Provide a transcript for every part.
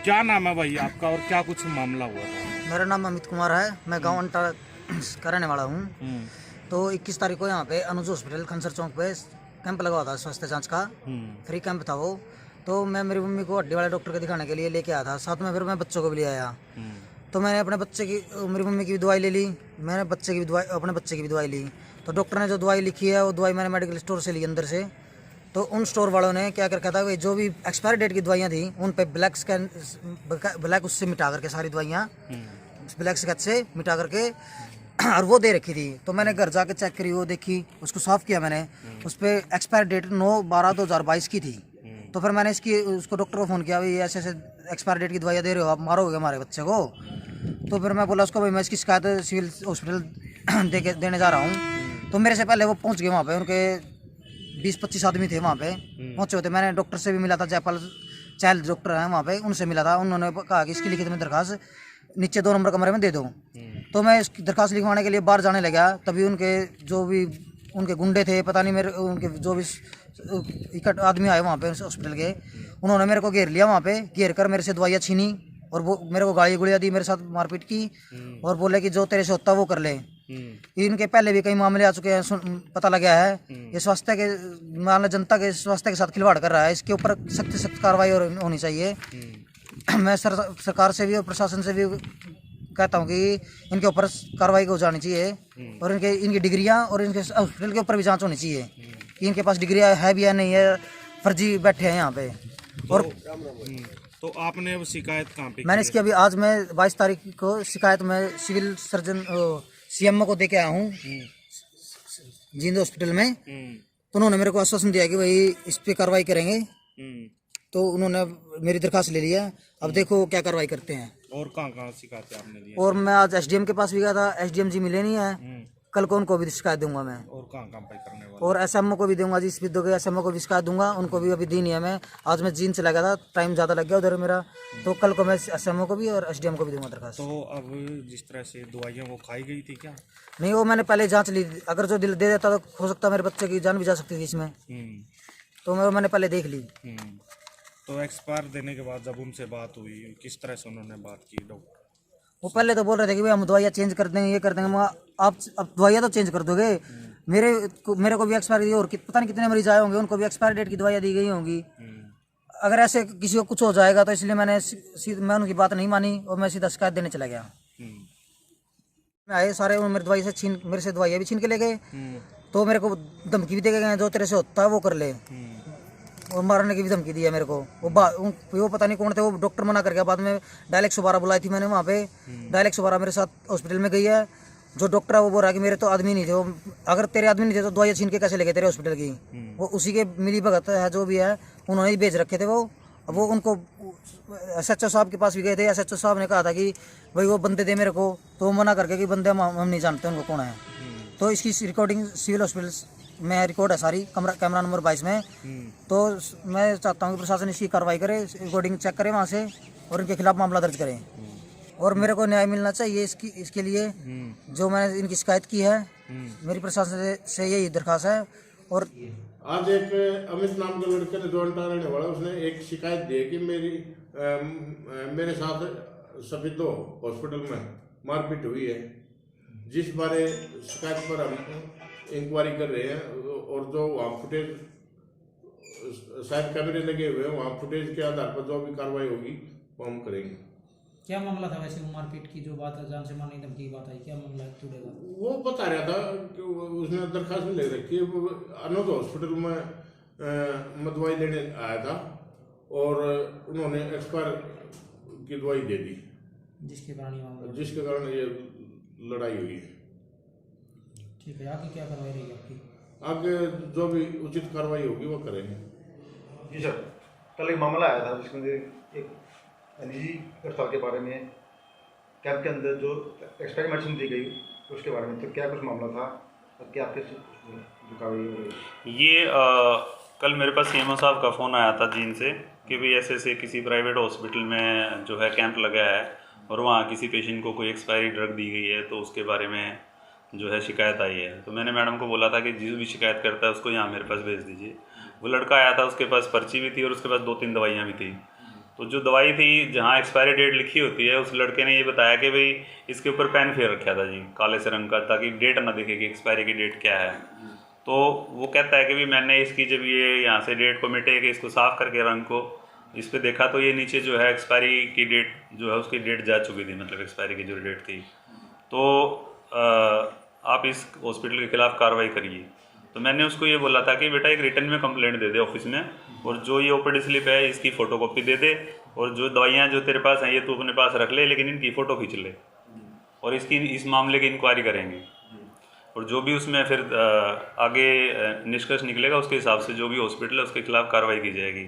क्या नाम है भाई आपका और क्या कुछ मामला हुआ था? मेरा नाम अमित कुमार है। मैं गांव अंटा का रहने वाला हूँ। तो 21 तारीख को यहाँ पे अनुज हॉस्पिटल खनसर चौक पे कैंप लगा हुआ था स्वास्थ्य जांच का। फ्री कैंप था वो। तो मैं मेरी मम्मी को हड्डी वाले डॉक्टर को दिखाने के लिए लेके आया था। साथ में फिर मैं बच्चों को भी ले आया। तो मैंने अपने बच्चे की मेरी मम्मी की भी दवाई ले ली, मैंने बच्चे की भी दवाई अपने बच्चे की भी दवाई ली। तो डॉक्टर ने जो दवाई लिखी है वो दवाई मैंने मेडिकल स्टोर से ली अंदर से। तो उन स्टोर वालों ने क्या कर रखा था कि जो भी एक्सपायरी डेट की दवाइयाँ थी उन पे ब्लैक उससे मिटा करके सारी दवाइयाँ ब्लैक स्केच से मिटा करके और वो दे रखी थी। तो मैंने घर जाके चेक करी, वो देखी, उसको साफ किया मैंने। उस पर एक्सपायरी डेट 9/12/2022 की थी। तो फिर मैंने उसको डॉक्टर को फ़ोन किया, भाई ऐसे ऐसे एक्सपायरी डेट की दवाइयाँ दे रहे हो, आप मारोगे हमारे बच्चे को। तो फिर मैं बोला उसको, भाई मैं इसकी शिकायत सिविल हॉस्पिटल देने जा रहा हूँ। तो मेरे से पहले वो पहुँच गए वहाँ पे। उनके 20-25 आदमी थे वहाँ पे पहुँचे होते। मैंने डॉक्टर से भी मिला था, जयपाल चाइल्ड डॉक्टर हैं वहाँ पे, उनसे मिला था। उन्होंने कहा कि इसकी लिखित में दरखास्त नीचे 2 नंबर कमरे में दे दो। तो मैं इसकी दरखास्त लिखवाने के लिए बाहर जाने लगा। तभी उनके जो भी उनके गुंडे थे, पता नहीं मेरे उनके जो भी इकट्ठ आदमी आए वहाँ पे हॉस्पिटल के, उन्होंने मेरे को घेर लिया। वहाँ पे घेर कर मेरे से दवाइयाँ छीनी और वो मेरे को गाली गुड़िया दी, मेरे साथ मारपीट की और बोले कि जो तेरे से होता वो कर ले। इनके पहले भी कई मामले आ चुके हैं, पता लगा है। ये स्वास्थ्य के मान लो जनता के स्वास्थ्य के साथ खिलवाड़ कर रहा है। इसके ऊपर सख्त सख्त कार्रवाई होनी चाहिए। मैं सरकार से भी और प्रशासन से भी कहता हूँ कि इनके ऊपर कार्रवाई हो जानी चाहिए और इनकी डिग्रियाँ और इनके हॉस्पिटल के ऊपर भी जांच होनी चाहिए कि इनके पास डिग्रियाँ है भी या नहीं है, फर्जी बैठे हैं यहाँ पे। और तो आपने अब शिकायत कहाँ पे मैंने इसकी अभी आज मैं 22 तारीख को शिकायत में सिविल सर्जन CMO को दे के आया हूँ जींद हॉस्पिटल में। तो उन्होंने मेरे को आश्वासन दिया कि भाई इस पे कार्रवाई करेंगे। तो उन्होंने मेरी दरखास्त ले लिया। अब देखो क्या कार्रवाई करते हैं। और कहाँ शिकायत आपने दी? और मैं आज SDM के पास भी गया था, SDM जी मिले नहीं है। कल को उनको भी शिकायत दूंगा मैं। और कहाँ पे करने वाले? और SMO को भी दूंगा, जिस विद्युत के SMO को भी शिकायत दूंगा, उनको भी अभी दी नहीं है मैं। आज मैं जींद चला गया था, टाइम ज़्यादा लग गया उधर मेरा। तो कल को मैं SMO को भी और SDM को भी दूंगा दरखास्त। तो अब जिस तरह से दवाइयाँ वो खाई गई थी क्या? नहीं, वो मैंने पहले जांच ली। अगर जो दिल दे देता तो हो सकता मेरे बच्चे की जान भी जा सकती थी इसमें। तो मैंने पहले देख ली। तो एक्सपायर देने के बाद जब उनसे बात हुई, किस तरह से उन्होंने बात की डॉक्टर? वो पहले तो बोल रहे थे कि भाई हम दवाइयाँ चेंज कर देंगे, ये कर देंगे। मैं आप अब दवाइयाँ तो चेंज कर दोगे, मेरे को भी एक्सपायरी और पता नहीं कितने मरीज आए होंगे, उनको भी एक्सपायरी डेट की दवाइयाँ दी गई होंगी। अगर ऐसे किसी को कुछ हो जाएगा तो इसलिए मैं उनकी बात नहीं मानी और मैं सीधा शिकायत देने चला गया। आए सारे मेरे से दवाइयाँ भी छीन के ले गए। तो मेरे को धमकी भी दे के गए, जो तेरे से होता है वो कर ले, और मारने की भी धमकी दी है मेरे को। वो पता नहीं कौन थे, वो डॉक्टर मना कर गया। बाद में डायल 112 बुलाई थी मैंने वहाँ पे। डायल 112 मेरे साथ हॉस्पिटल में गई है। जो डॉक्टर है वो बोल रहा है कि मेरे तो आदमी नहीं थे वो। अगर तेरे आदमी नहीं थे तो दवाइयाँ छीन के कैसे ले गए तेरे हॉस्पिटल की? वो उसी के मिली भगत है जो भी है, उन्होंने ही भेज रखे थे वो। अब वो उनको SHO साहब के पास भी गए थे। SHO साहब ने कहा था कि भाई वो बंदे दे मेरे को, तो वो मना करके कि बंदे हम नहीं जानते उनको कौन है। तो इसकी रिकॉर्डिंग सिविल हॉस्पिटल में रिकॉर्ड है सारी, कैमरा नंबर 22 में। तो मैं चाहता हूँ कि प्रशासन इसकी कार्रवाई करे, रिकॉर्डिंग चेक करे वहाँ से और इनके खिलाफ मामला दर्ज करें। और मेरे को न्याय मिलना चाहिए इसके लिए जो मैंने इनकी शिकायत की है। मेरी प्रशासन से यही दरख्वास्त है। और आज एक अमित नाम के लड़के ने, जो अंटा रहने वाला, उसने एक शिकायत दी कि मेरे साथ सफेदो हॉस्पिटल में मारपीट हुई है, जिस बारे शिकायत पर हम इंक्वायरी कर रहे हैं। और जो वहाँ फुटेज शायद कैमरे लगे हुए हैं, वहाँ फुटेज के आधार पर जो भी कार्रवाई होगी वो हम करेंगे। क्या मामला था वैसे? वो मारपीट की जो बात है, जान से मारने की धमकी की बात आई, क्या मामला जुड़ेगा? वो बता रहा था कि उसने दरखास्त में ले रखी है। अनुज हॉस्पिटल में मैं दवाई लेने आया था और उन्होंने एक्सपायर की दवाई दे दी, जिसके कारण ये लड़ाई हुई है। ठीक है, आगे क्या कार्रवाई रहेगी आपकी? आगे जो भी उचित कार्रवाई होगी वो करेंगे। जी सर, कल एक मामला आया था जिसमें एक निजी अस्पताल के बारे में कैंप के अंदर जो एक्सपायरी मेडिसिन दी गई उसके बारे में, तो क्या कुछ मामला था और क्या आपके जो कार्रवाई हो रही? ये कल मेरे पास CMO साहब का फ़ोन आया था जींद से कि भाई ऐसे किसी प्राइवेट हॉस्पिटल में जो है कैंप लगा है और वहाँ किसी पेशेंट को कोई एक्सपायरी ड्रग दी गई है, तो उसके बारे में जो है शिकायत आई है। तो मैंने मैडम को बोला था कि जिस भी शिकायत करता है उसको यहाँ मेरे पास भेज दीजिए। वो लड़का आया था, उसके पास पर्ची भी थी और उसके पास 2-3 दवाइयाँ भी थी। तो जो दवाई थी जहाँ एक्सपायरी डेट लिखी होती है, उस लड़के ने ये बताया कि भाई इसके ऊपर पेन फेर रखा था जी काले से रंग का, ताकि डेट ना दिखे कि एक्सपायरी की डेट क्या है। तो वो कहता है कि भाई मैंने इसकी जब ये यहाँ से डेट को मिटे कि इसको साफ़ करके रंग को इस पर देखा, तो ये नीचे जो है एक्सपायरी की डेट जो है उसकी डेट जा चुकी थी, मतलब एक्सपायरी की जो डेट थी। तो आप इस हॉस्पिटल के खिलाफ़ कार्रवाई करिए। तो मैंने उसको ये बोला था कि बेटा एक रिटर्न में कंप्लेंट दे दे ऑफिस में, और जो ये ओपीडी स्लिप है इसकी फ़ोटोकॉपी दे दे, और जो दवाइयाँ जो तेरे पास हैं ये तू अपने पास रख ले, लेकिन इनकी फ़ोटो खींच ले, और इसकी इस मामले की इंक्वायरी करेंगे, और जो भी उसमें फिर आगे निष्कर्ष निकलेगा उसके हिसाब से जो भी हॉस्पिटल है उसके खिलाफ़ कार्रवाई की जाएगी।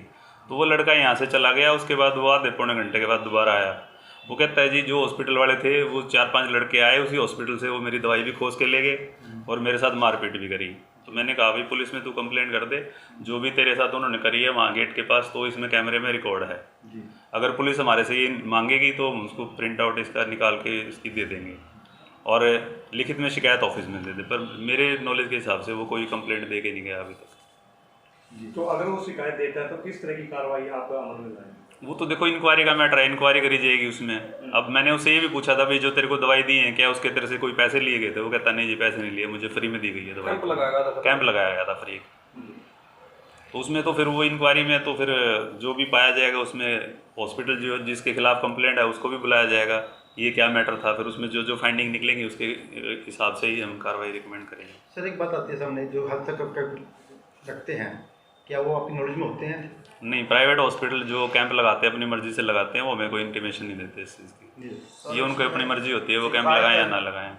तो वो लड़का यहाँ से चला गया। उसके बाद वो आधे पौने घंटे के बाद दोबारा आया। वो कहता है जी जो हॉस्पिटल वाले थे वो 4-5 लड़के आए उसी हॉस्पिटल से, वो मेरी दवाई भी खोज के ले गए और मेरे साथ मारपीट भी करी। तो मैंने कहा भाई पुलिस में तू कंप्लेंट कर दे, जो भी तेरे साथ उन्होंने करी है वहाँ गेट के पास, तो इसमें कैमरे में रिकॉर्ड है। अगर पुलिस हमारे से ये मांगेगी तो हम उसको प्रिंट आउट इसका निकाल के इसकी दे देंगे, और लिखित में शिकायत ऑफिस में दे दे। पर मेरे नॉलेज के हिसाब से वो कोई कंप्लेंट दे के नहीं गया अभी तक। तो अगर वो शिकायत देता है तो किस तरह की कार्रवाई आप अमल में लाएंगे? वो तो देखो इंक्वायरी का मैटर है, इंक्वायरी करी जाएगी उसमें। अब मैंने उससे ये भी पूछा था भाई जो तेरे को दवाई दी है क्या उसके तेरे से कोई पैसे लिए गए थे? वो कहता नहीं जी पैसे नहीं लिए, मुझे फ्री में दी गई है दवाई। कैंप लगाया गया था फ्री। तो उसमें तो फिर वो इंक्वायरी में तो फिर जो भी पाया जाएगा उसमें हॉस्पिटल जो जिसके खिलाफ कंप्लेंट है उसको भी बुलाया जाएगा, ये क्या मैटर था, फिर उसमें जो जो फाइंडिंग निकलेंगी उसके हिसाब से ही हम कार्रवाई रिकमेंड करेंगे। सर एक बात आती है सामने, जो हेल्थ चेकअप रखते हैं क्या वो आपकी नॉलेज में होते हैं? नहीं, प्राइवेट हॉस्पिटल जो कैंप लगाते हैं अपनी मर्जी से लगाते हैं, वो हमें कोई इंटीमेशन नहीं देते इस चीज़ की। ये उनको अपनी मर्जी होती है वो कैंप लगाएं या ना लगाएं।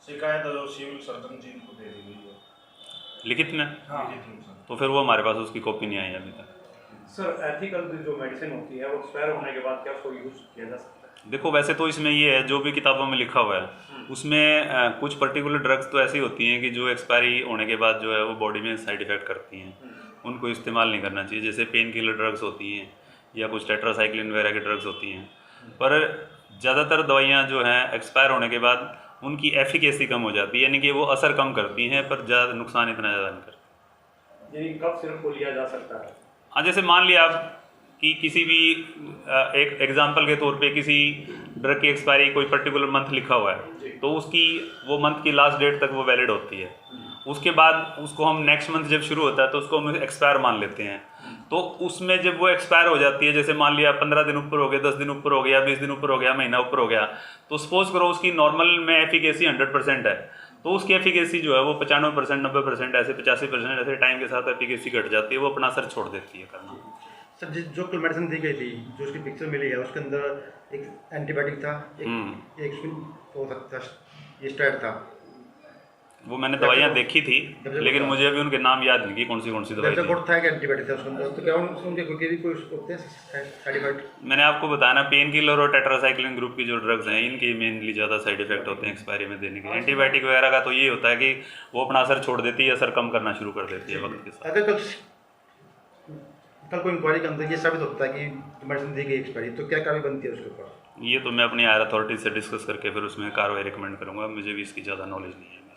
शिकायत जो सिविल सर्जन जी को दे दी गई है लिखित में, तो फिर वो हमारे पास उसकी कॉपी नहीं आई अभी तक। सर एथिकल जो मेडिसिन होती है वो एक्सपायर होने के बाद क्या उसको यूज़ किया जा सकता है? देखो वैसे तो इसमें ये है जो भी किताबों में लिखा हुआ है उसमें कुछ पर्टिकुलर ड्रग्स तो ऐसी होती हैं कि जो एक्सपायरी होने के बाद जो है वो बॉडी में साइड इफ़ेक्ट करती हैं, उनको इस्तेमाल नहीं करना चाहिए। जैसे पेन किलर ड्रग्स होती हैं या कुछ टेट्रासाइक्लिन वगैरह की ड्रग्स होती हैं। पर ज़्यादातर दवाइयाँ जो हैं एक्सपायर होने के बाद उनकी एफिकेसी कम हो जाती है, यानी कि वो असर कम करती हैं पर ज़्यादा नुकसान इतना ज़्यादा नहीं करती। यानी कब सिर्फ को लिया जा सकता है? हाँ, जैसे मान लिया आप कि किसी भी एक एग्जांपल के तौर पे किसी ड्रग की एक्सपायरी कोई पर्टिकुलर मंथ लिखा हुआ है तो उसकी वो मंथ की लास्ट डेट तक वो वैलिड होती है। उसके बाद उसको हम नेक्स्ट मंथ जब शुरू होता है तो उसको हम एक्सपायर मान लेते हैं। तो उसमें जब वो एक्सपायर हो जाती है, जैसे मान लिया 15 दिन ऊपर हो गया, 10 दिन ऊपर हो गया, 20 दिन ऊपर हो गया, महीना ऊपर हो गया, तो सपोज करो उसकी नॉर्मल में एफिकेसी 100% है, तो उसकी एफिकेसी जो है वो 95%, 90%, ऐसे 85% ऐसे टाइम के साथ एफिकेसी घट जाती है, वो अपना असर छोड़ देती है करना। सर जो कल मेडिसिन दी गई थी जो उसकी पिक्चर मिली है उसके अंदर एक एंटीबायोटिक था, एक वो था स्टेरॉइड था। वो मैंने दवाइयाँ देखी थी लेकिन मुझे अभी उनके नाम याद नहीं कि कौन सी दवाई थी। था एक एंटीबायोटिक था उसके अंदर, तो क्या उनके कोई होते हैं साइड इफेक्ट? मैंने आपको बताया ना, पेन किलर और टेट्रासाइक्लिन ग्रुप की जो ड्रग्स हैं इनके मेनली ज़्यादा साइड इफेक्ट होते हैं एक्सपायरी में देने के। एंटीबायोटिक वगैरह का तो ये होता है कि वो अपना असर छोड़ देती है, असर कम करना शुरू कर देती है वक्त के साथ। अगर कल कोई इंक्वायरी के अंदर ये साबित होता है कि मेडिसिन दी गई एक्सपायरी, तो क्या कार्रवाई बनती है उसके ऊपर? ये तो मैं अपनी हायर अथॉरिटी से डिस्कस करके फिर उसमें कार्रवाई रिकमेंड करूँगा, मुझे भी इसकी ज़्यादा नॉलेज नहीं है।